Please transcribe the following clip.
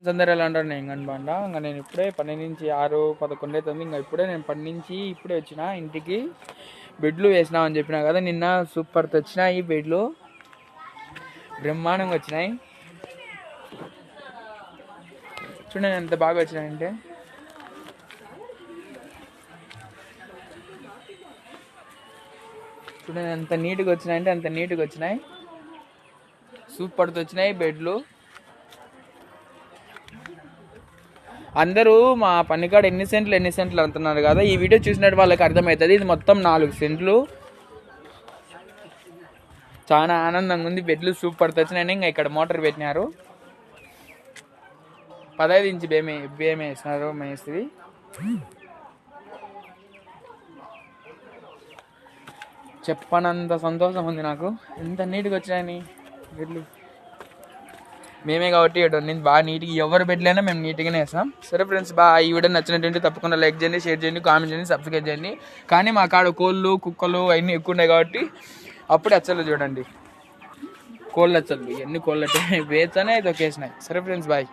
అందరు ఎలా అంటారు నేను కనబండ ఇంకా నేను ఇప్పుడే 12-6-11 అవుతుంది. ఇంకా ఇప్పుడే నేను పని నుంచి ఇప్పుడే వచ్చిన ఇంటికి. బెడ్లు వేసినామని చెప్పినా కదా నిన్న. సూపర్ వచ్చినాయి బెడ్లు, బ్రహ్మాండంగా వచ్చినాయి. చూడండి ఎంత బాగా వచ్చినాయంటే. చూడండి ఎంత నీట్గా వచ్చినాయంటే అంత నీట్గా వచ్చినాయి. సూపర్తో వచ్చినాయి బెడ్లు. అందరూ మా పనికాడ ఎన్ని సెంట్లు అంటున్నారు కదా. ఈ వీడియో చూసినట్టు వాళ్ళకి అర్థమవుతుంది. ఇది మొత్తం 4 సెంట్లు. చాలా ఆనందంగా ఉంది. బెడ్లు సూపర్ వచ్చినాయి. ఇంకా ఇక్కడ మోటార్ పెట్టినారు. 15 ఇంచ్ బేమే వేసినారు మేస్త్రి. చెప్పనంత సంతోషం ఉంది నాకు. ఎంత నీట్గా వచ్చినాయని బెడ్లు. మేమే కాబట్టి నేను బాగా నీట్గా ఎవరు బెడ్లైనా మేము నీట్గానే వేస్తాం. సరే ఫ్రెండ్స్, ఈ వీడియో నచ్చినట్టు తప్పకుండా లైక్ చేయండి, షేర్ చేయండి, కామెంట్ చేయండి, సబ్స్క్రైబ్ చేయండి. కానీ మా కాడ కోళ్ళు కుక్కలు అవన్నీ ఎక్కువ ఉన్నాయి కాబట్టి అప్పుడే అచ్చలు చూడండి. కోళ్ళు అచ్చలు ఇవన్నీ కోళ్ళు వేచనే తొక్కేసినాయి. సరే ఫ్రెండ్స్, బాయ్.